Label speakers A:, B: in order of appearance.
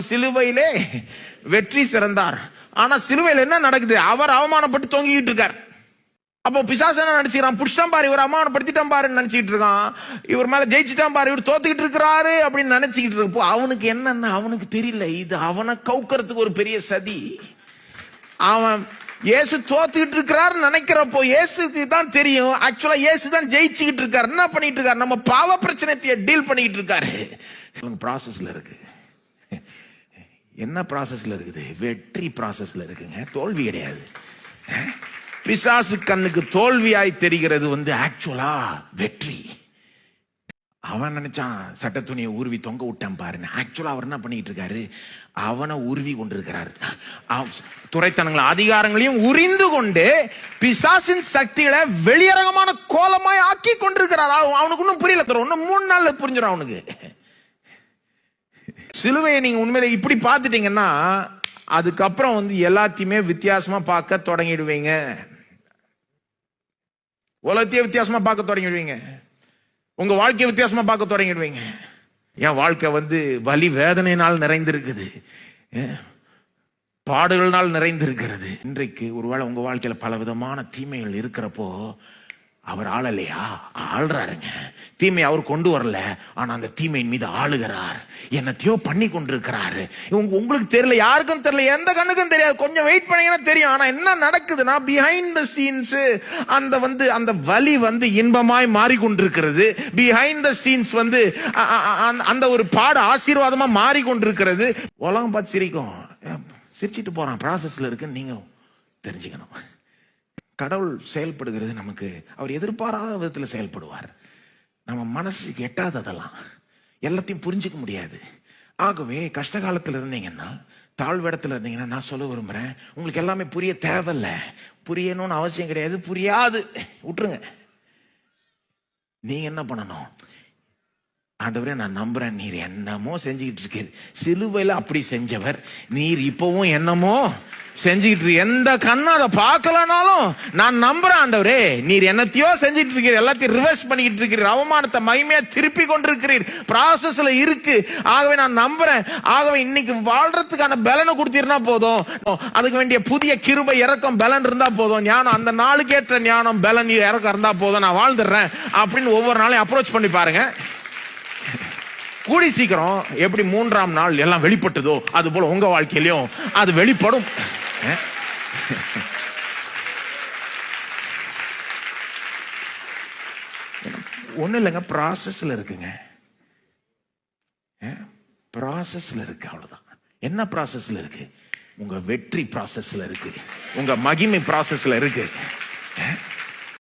A: சிலுவையிலே வெற்றி சிறந்தார். ஆனா சிலுவையில் என்ன நடக்குது? அவர் அவமானப்பட்டு தொங்கிட்டு இருக்கார். அப்போ பிசாசு என்ன நினைச்சுக்கிறான்? புடிச்சிட்டான் பாரு, இவர் அவமானப்படுத்திட்டான் பாருன்னு நினைச்சிட்டு இருக்கான். இவர் மேல ஜெயிச்சுட்டான் பாரு, இவர் தோத்துக்கிட்டு இருக்கிறாரு அப்படின்னு நினைச்சுக்கிட்டு இருப்போ அவனுக்கு என்னன்னா அவனுக்கு தெரியல, இது அவனை கவுக்கிறதுக்கு ஒரு பெரிய சதி. அவன் இயேசு தோத்துக்கிட்டு இருக்கிறாரு நினைக்கிறப்போ இயேசுக்கு தான் தெரியும் ஆக்சுவலா இயேசு தான் ஜெயிச்சுக்கிட்டு இருக்காரு. என்ன பண்ணிட்டு இருக்காரு? நம்ம பாவ பிரச்சனையை டீல் பண்ணிட்டு இருக்காரு. ப்ராசஸ்ல இருக்கு. என்ன ப்ராசஸ்ல இருக்குது? வெற்றி ப்ராசஸ்ல இருக்குங்க, தோல்வி கிடையாது. பிசாசு கண்ணுக்கு தோல்வியாய் தெரிகிறது ஆக்சுவலா வெற்றி. அவன் நினைச்சான் சட்ட துணியை உருவி தொங்க விட்டான் பாருங்க. ஆக்சுவலா அவர் என்ன பண்ணிட்டு இருக்காரு? அவனை உருவி கொண்டிருக்கிறாரு. துரைத்தனங்களை அதிகாரங்களையும் உரிந்து கொண்டு பிசாசின் சக்திகளை வெளியரங்கமான கோலமாய் ஆக்கி கொண்டிருக்கிறார். அவனுக்கு ஒன்னும் புரியல. ஒன்னும் 3 நாள்ல புரிஞ்சிடும் அவனுக்கு. சிலுவையை நீங்க உண்மையில இப்படி பார்த்துட்டீங்கன்னா அதுக்கப்புறம் எல்லாத்தையுமே வித்தியாசமா பார்க்க தொடங்கிடுவீங்க. உலகத்தையே வித்தியாசமா பார்க்க தொடங்கிடுவீங்க. உங்க வாழ்க்கையை வித்தியாசமா பார்க்க தொடங்கிடுவீங்க. என் வாழ்க்கை வலி வேதனையினால் நிறைந்திருக்குது, பாடுகளினால் நிறைந்திருக்கிறது. இன்றைக்கு ஒருவேளை உங்க வாழ்க்கையில பல விதமான தீமைகள் இருக்கிறப்போ அவர் ஆளலையா? ஆள்றாருங்க. தீமை அவர் கொண்டு வரல, ஆனா அந்த தீமையின் மீது ஆளுகிறார். என்னத்தையோ பண்ணி கொண்டிருக்கிறாரு. உங்களுக்கு தெரியல, யாருக்கும் தெரியல, எந்த கண்ணுக்கும் தெரியாது. கொஞ்சம் வெயிட் பண்ணீங்கன்னா தெரியும். ஆனா என்ன நடக்குதுன்னா பிஹைண்ட் த சீன்ஸ் அந்த வலி இன்பமாய் மாறிக்கொண்டிருக்கிறது. பிஹைண்ட் த சீன்ஸ் அந்த ஒரு பாடு ஆசீர்வாதமா மாறிக்கொண்டிருக்கிறது. உலகம் பார்த்து சிரிக்கும், சிரிச்சிட்டு போறான், ப்ராசஸ்ல இருக்குன்னு நீங்க தெரிஞ்சுக்கணும். கடவுள் செயல்படுகிறது நமக்கு அவர் எதிர்பாராத விதத்தில் செயல்படுவார். நம்ம மனசுக்கு எட்டாததெல்லாம் எல்லாத்தையும் புரிஞ்சுக்க முடியாது. ஆகவே கஷ்ட காலத்தில் இருந்தீங்கன்னா, தாழ்விடத்தில் இருந்தீங்கன்னா, நான் சொல்ல விரும்புறேன், உங்களுக்கு எல்லாமே புரிய தேவையில்லை, புரியணும்னு அவசியம் கிடையாது. புரியாது, விட்டுருங்க. நீங்க என்ன பண்ணணும்? ஆண்டவரே நான் நம்புறேன், நீர் என்னமோ செஞ்சுக்கிட்டு இருக்கீர். சிலுவையில் அப்படி செஞ்சவர், நீர் இப்பவும் என்னமோ செஞ்சுக்கிட்டு எந்த கண்ணு அதை பார்க்கலனாலும் நான் நம்புறேன் ஆண்டவரே, நீர் என்னத்தையோ செஞ்சுட்டு இருக்கிறீர், எல்லாத்தையும் ரிவர்ஸ் பண்ணிக்கிட்டு இருக்கிறீர், அவமானத்தை மகிமையா திருப்பி கொண்டிருக்கிறீர், ப்ராசஸ்ல இருக்கு. ஆகவே நான் நம்புறேன். ஆகவே இன்னைக்கு வாழ்றதுக்கான பலனை கொடுத்தீர்னா போதும், அதுக்கு வேண்டிய புதிய கிருபை இறக்கம் பலன் இருந்தா போதும், ஞானம் அந்த நாளுக்கு ஏற்ற ஞானம் பலன் இறக்கம் இருந்தா போதும், நான் வாழ்ந்துடுறேன் அப்படின்னு ஒவ்வொரு நாளையும் அப்ரோச் பண்ணி பாருங்க. கூடி சீக்கிரம் எப்படி 3ஆம் நாள் எல்லாம் வெளிப்பட்டதோ அது போல உங்க வாழ்க்கையிலும் அது வெளிப்படும். ஒண்ணு இல்லைங்க, ப்ராசஸ்ல இருக்குங்க. ப்ராசஸ்ல இருக்கு, அவ்வளவுதான். என்ன ப்ராசஸ்ல இருக்கு? உங்க வெற்றி ப்ராசஸ்ல இருக்கு, உங்க மகிமை ப்ராசஸ்ல இருக்கு.